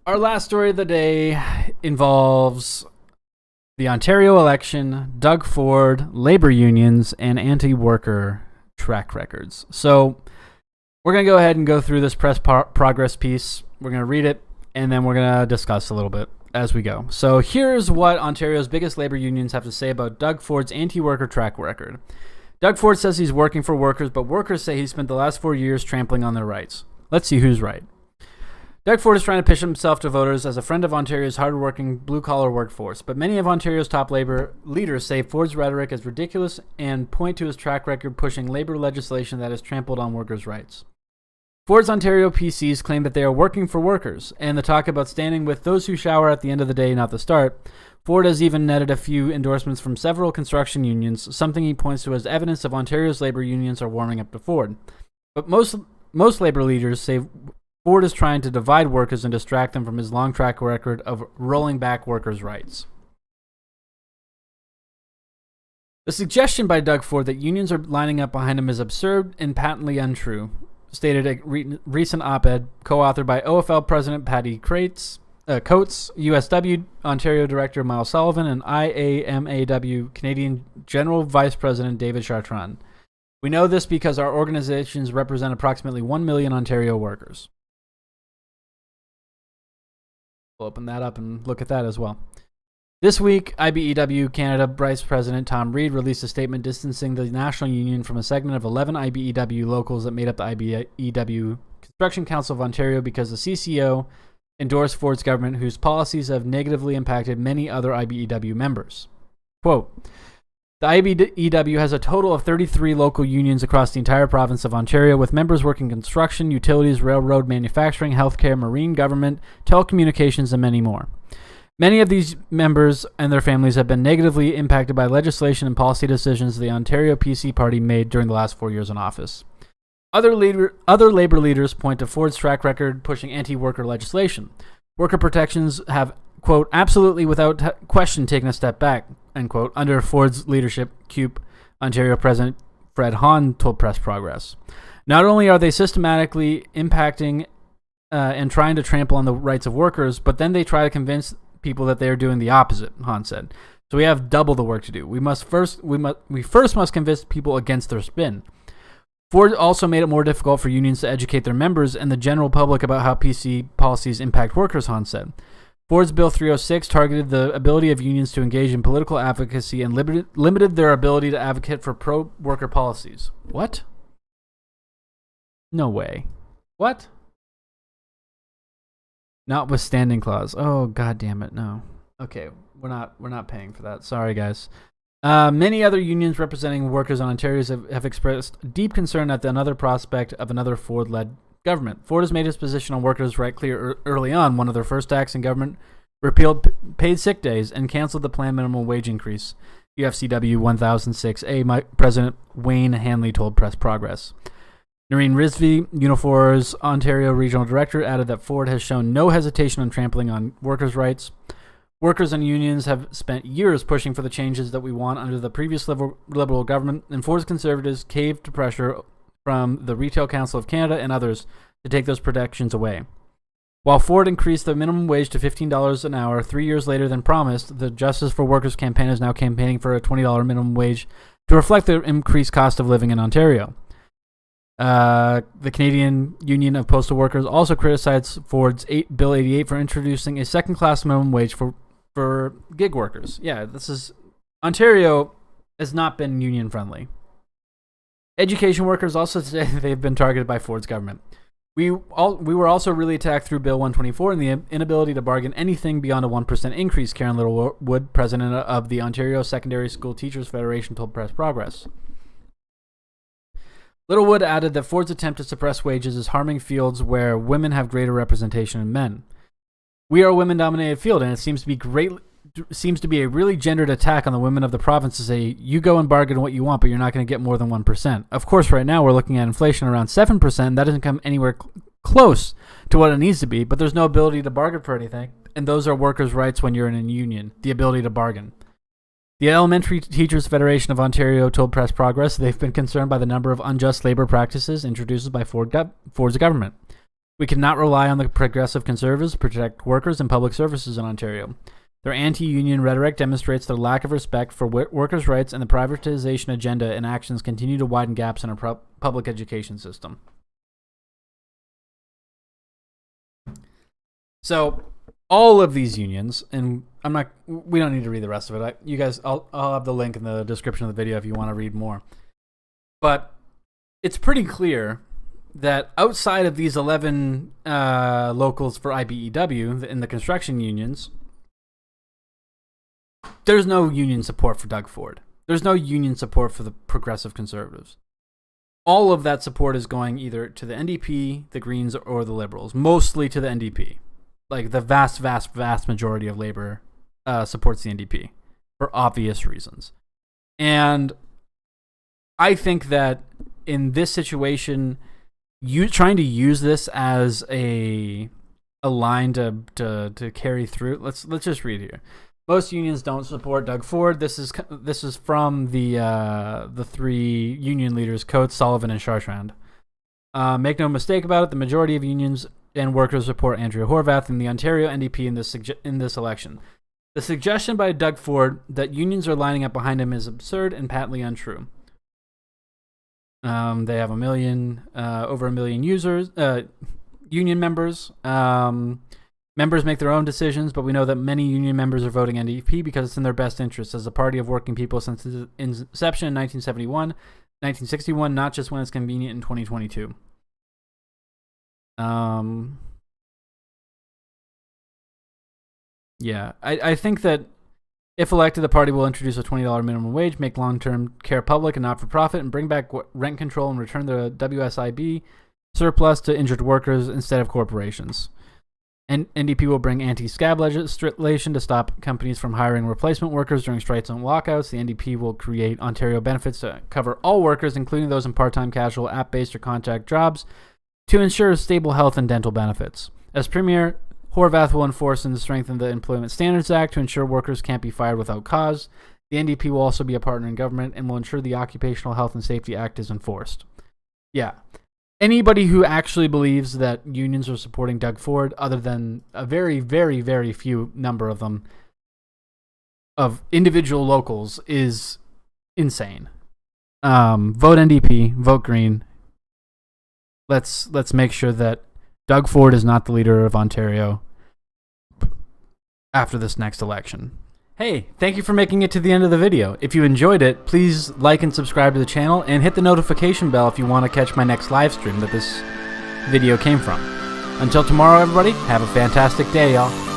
Our last story of the day involves the Ontario election, Doug Ford, labor unions, and anti-worker track records. So we're going to go ahead and go through this press progress piece. We're going to read it, and then we're going to discuss a little bit as we go. So here's what Ontario's biggest labor unions have to say about Doug Ford's anti-worker track record. Doug Ford says he's working for workers, but workers say he spent the last 4 years trampling on their rights. Let's see who's right. Doug Ford is trying to pitch himself to voters as a friend of Ontario's hard-working blue-collar workforce, but many of Ontario's top labor leaders say Ford's rhetoric is ridiculous and point to his track record pushing labor legislation that has trampled on workers' rights. Ford's Ontario PCs claim that they are working for workers, and the talk about standing with those who shower at the end of the day, not the start. Ford has even netted a few endorsements from several construction unions, something he points to as evidence of Ontario's labor unions are warming up to Ford. But most labor leaders say Ford is trying to divide workers and distract them from his long track record of rolling back workers' rights. The suggestion by Doug Ford that unions are lining up behind him is absurd and patently untrue, stated a recent op-ed co-authored by OFL President Patty Coates, USW Ontario Director Miles Sullivan, and IAMAW Canadian General Vice President David Chartrand. We know this because our organizations represent approximately 1 million Ontario workers. We'll open that up and look at that as well. This week, IBEW Canada Vice President Tom Reid released a statement distancing the national union from a segment of 11 IBEW locals that made up the IBEW Construction Council of Ontario because the CCO endorsed Ford's government, whose policies have negatively impacted many other IBEW members. Quote, the IBEW has a total of 33 local unions across the entire province of Ontario, with members working construction, utilities, railroad, manufacturing, healthcare, marine, government, telecommunications, and many more. Many of these members and their families have been negatively impacted by legislation and policy decisions the Ontario PC Party made during the last 4 years in office. Other labor leaders point to Ford's track record pushing anti-worker legislation. Worker protections have, quote, absolutely without question taken a step back, end quote, under Ford's leadership, CUPE Ontario President Fred Hahn told Press Progress. Not only are they systematically impacting and trying to trample on the rights of workers, but then they try to convince people that they are doing the opposite, Hahn said. So we have double the work to do. We first must convince people against their spin. Ford also made it more difficult for unions to educate their members and the general public about how PC policies impact workers, Hahn said. Ford's Bill 306 targeted the ability of unions to engage in political advocacy and limited their ability to advocate for pro-worker policies. What? No way. What? Notwithstanding clause. Oh, god damn it, no. Okay, we're not paying for that. Sorry, guys. Many other unions representing workers in Ontario have expressed deep concern at another prospect of another Ford-led government. Ford has made his position on workers' right clear early on. One of their first acts in government repealed paid sick days and canceled the planned minimum wage increase. UFCW 1006A President Wayne Hanley told Press Progress. Noreen Rizvi, Unifor's Ontario Regional Director, added that Ford has shown no hesitation on trampling on workers' rights. Workers and unions have spent years pushing for the changes that we want under the previous Liberal government, and Ford's Conservatives caved to pressure from the Retail Council of Canada and others to take those protections away. While Ford increased the minimum wage to $15 an hour 3 years later than promised, the Justice for Workers campaign is now campaigning for a $20 minimum wage to reflect the increased cost of living in Ontario. The Canadian Union of Postal Workers also criticized Ford's Bill 88 for introducing a second-class minimum wage for gig workers. Yeah, Ontario has not been union-friendly. Education workers also say they've been targeted by Ford's government. We were also really attacked through Bill 124 and the inability to bargain anything beyond a 1% increase, Karen Littlewood, president of the Ontario Secondary School Teachers Federation, told Press Progress. Littlewood added that Ford's attempt to suppress wages is harming fields where women have greater representation than men. We are a women-dominated field, and it seems to be a really gendered attack on the women of the province to say, you go and bargain what you want, but you're not going to get more than 1%. Of course, right now we're looking at inflation around 7%. That doesn't come anywhere close to what it needs to be, but there's no ability to bargain for anything, and those are workers' rights when you're in a union, the ability to bargain. The Elementary Teachers Federation of Ontario told Press Progress they've been concerned by the number of unjust labor practices introduced by Ford's government. We cannot rely on the progressive Conservatives to protect workers and public services in Ontario. Their anti-union rhetoric demonstrates their lack of respect for workers' rights, and the privatization agenda and actions continue to widen gaps in our public education system. So, all of these unions, and we don't need to read the rest of it. You guys, I'll have the link in the description of the video if you want to read more. But it's pretty clear that outside of these 11 locals for IBEW in the construction unions, there's no union support for Doug Ford. There's no union support for the progressive Conservatives. All of that support is going either to the NDP, the Greens, or the Liberals. Mostly to the NDP. Like the vast majority of Labour supports the NDP for obvious reasons. And I think that in this situation, trying to use this as a line to carry through. Let's just read here. Most unions don't support Doug Ford. This is from the three union leaders, Coates, Sullivan, and Chartrand. Make no mistake about it, the majority of unions and workers support Andrea Horvath and the Ontario NDP in this election. The suggestion by Doug Ford that unions are lining up behind him is absurd and patently untrue. They have over a million users, union members. Members make their own decisions, but we know that many union members are voting NDP because it's in their best interest as a party of working people since its inception in 1961, not just when it's convenient in 2022. Yeah, I think that if elected, the party will introduce a $20 minimum wage, make long-term care public and not-for-profit, and bring back rent control and return the WSIB surplus to injured workers instead of corporations. And NDP will bring anti-scab legislation to stop companies from hiring replacement workers during strikes and walkouts. The NDP will create Ontario benefits to cover all workers, including those in part-time, casual, app-based, or contract jobs, to ensure stable health and dental benefits. As Premier, Horvath will enforce and strengthen the Employment Standards Act to ensure workers can't be fired without cause. The NDP will also be a partner in government and will ensure the Occupational Health and Safety Act is enforced. Yeah. Anybody who actually believes that unions are supporting Doug Ford, other than a very, very, very few number of them, of individual locals, is insane. Vote NDP, vote Green. Let's make sure that Doug Ford is not the leader of Ontario after this next election. Hey, thank you for making it to the end of the video. If you enjoyed it, please like and subscribe to the channel and hit the notification bell if you want to catch my next live stream that this video came from. Until tomorrow, everybody, have a fantastic day, y'all.